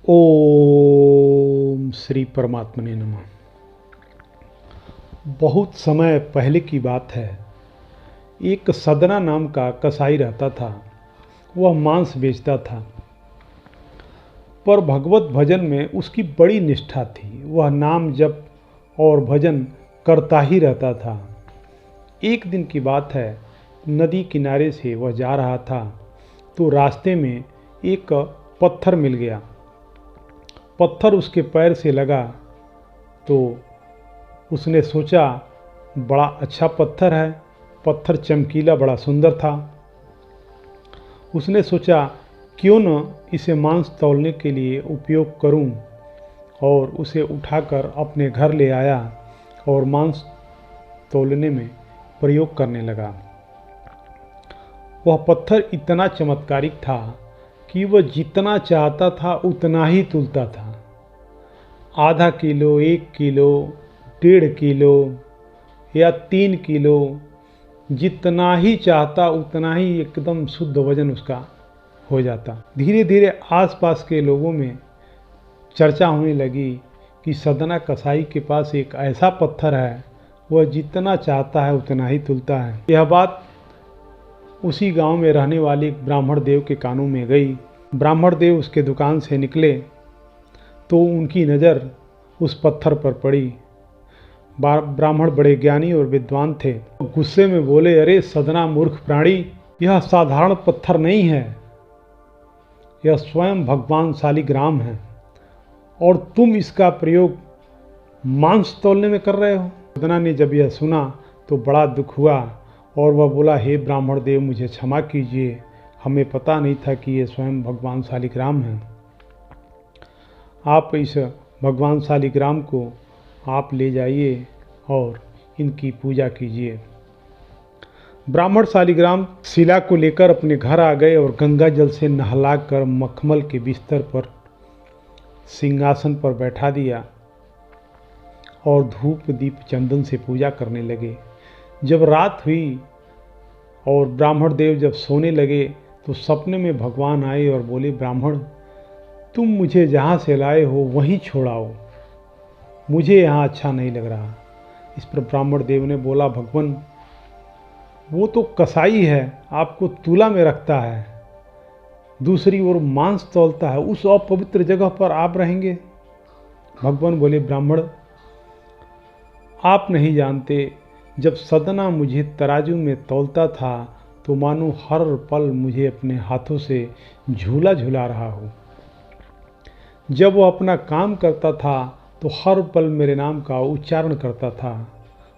ओम श्री परमात्मने नमः। बहुत समय पहले की बात है। एक सदना नाम का कसाई रहता था। वह मांस बेचता था, पर भगवत भजन में उसकी बड़ी निष्ठा थी। वह नाम जप और भजन करता ही रहता था। एक दिन की बात है, नदी किनारे से वह जा रहा था तो रास्ते में एक पत्थर मिल गया। पत्थर उसके पैर से लगा तो उसने सोचा, बड़ा अच्छा पत्थर है। पत्थर चमकीला, बड़ा सुंदर था। उसने सोचा, क्यों न इसे मांस तौलने के लिए उपयोग करूं, और उसे उठाकर अपने घर ले आया और मांस तौलने में प्रयोग करने लगा। वह पत्थर इतना चमत्कारिक था कि वह जितना चाहता था उतना ही तुलता था। आधा किलो, 1 किलो, 1.5 किलो या 3 किलो, जितना ही चाहता उतना ही एकदम शुद्ध वजन उसका हो जाता। धीरे धीरे आसपास के लोगों में चर्चा होने लगी कि सदना कसाई के पास एक ऐसा पत्थर है, वह जितना चाहता है उतना ही तुलता है। यह बात उसी गांव में रहने वाले एक ब्राह्मण देव के कानों में गई। ब्राह्मण देव उसके दुकान से निकले तो उनकी नज़र उस पत्थर पर पड़ी। ब्राह्मण बड़े ज्ञानी और विद्वान थे। गुस्से में बोले, अरे सदना मूर्ख प्राणी, यह साधारण पत्थर नहीं है, यह स्वयं भगवान शालिग्राम है और तुम इसका प्रयोग मांस तौलने में कर रहे हो। सदना ने जब यह सुना तो बड़ा दुख हुआ और वह बोला, हे ब्राह्मण देव, मुझे क्षमा कीजिए, हमें पता नहीं था कि ये स्वयं भगवान शालिग्राम हैं। आप इस भगवान शालिग्राम को आप ले जाइए और इनकी पूजा कीजिए। ब्राह्मण शालिग्राम शिला को लेकर अपने घर आ गए और गंगा जल से नहलाकर मखमल के बिस्तर पर सिंहासन पर बैठा दिया और धूप दीप चंदन से पूजा करने लगे। जब रात हुई और ब्राह्मण देव जब सोने लगे तो सपने में भगवान आए और बोले, ब्राह्मण, तुम मुझे जहाँ से लाए हो वहीं छोड़ाओ, मुझे यहाँ अच्छा नहीं लग रहा। इस पर ब्राह्मण देव ने बोला, भगवान, वो तो कसाई है, आपको तुला में रखता है, दूसरी ओर मांस तौलता है, उस अपवित्र जगह पर आप रहेंगे। भगवान बोले, ब्राह्मण, आप नहीं जानते, जब सदना मुझे तराजू में तौलता था तो मानो हर पल मुझे अपने हाथों से झूला झूला रहा हो। जब वो अपना काम करता था तो हर पल मेरे नाम का उच्चारण करता था,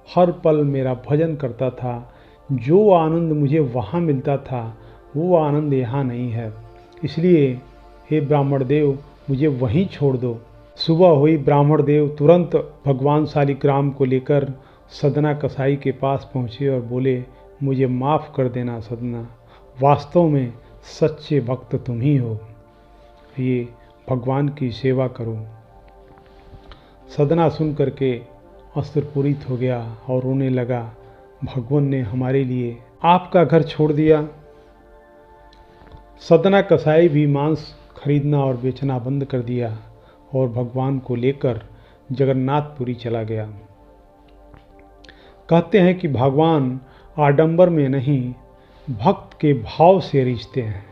हर पल मेरा भजन करता था। जो आनंद मुझे वहाँ मिलता था वो आनंद यहाँ नहीं है, इसलिए हे ब्राह्मण देव, मुझे वहीं छोड़ दो। सुबह हुई, ब्राह्मण देव तुरंत भगवान शालिग्राम को लेकर सदना कसाई के पास पहुँचे और बोले, मुझे माफ़ कर देना सदना, वास्तव में सच्चे भक्त तुम ही हो, ये भगवान की सेवा करो। सदना सुन करके अस्त्रपूरित हो गया और रोने लगा, भगवान ने हमारे लिए आपका घर छोड़ दिया। सदना कसाई भी मांस खरीदना और बेचना बंद कर दिया और भगवान को लेकर जगन्नाथपुरी चला गया। कहते हैं कि भगवान आडंबर में नहीं, भक्त के भाव से रिश्ते हैं।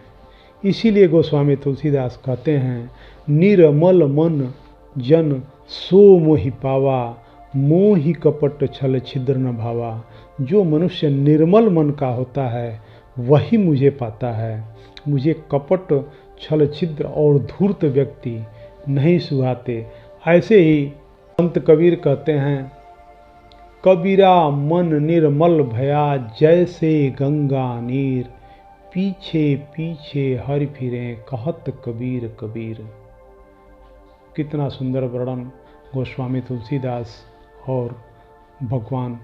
इसीलिए गोस्वामी तुलसीदास कहते हैं, निर्मल मन जन सो मोहि पावा, मोहि कपट छल छिद्र न भावा। जो मनुष्य निर्मल मन का होता है वही मुझे पाता है, मुझे कपट छल छिद्र और धूर्त व्यक्ति नहीं सुहाते। ऐसे ही संत कबीर कहते हैं, कबीरा मन निर्मल भया, जैसे गंगा नीर, पीछे पीछे हरि फिरे, कहत कबीर कबीर। कितना सुंदर वर्णन गोस्वामी तुलसीदास और भगवान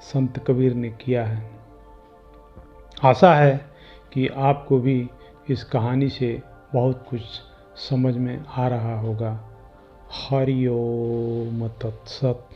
संत कबीर ने किया है। आशा है कि आपको भी इस कहानी से बहुत कुछ समझ में आ रहा होगा। हरि ओम तत्सत।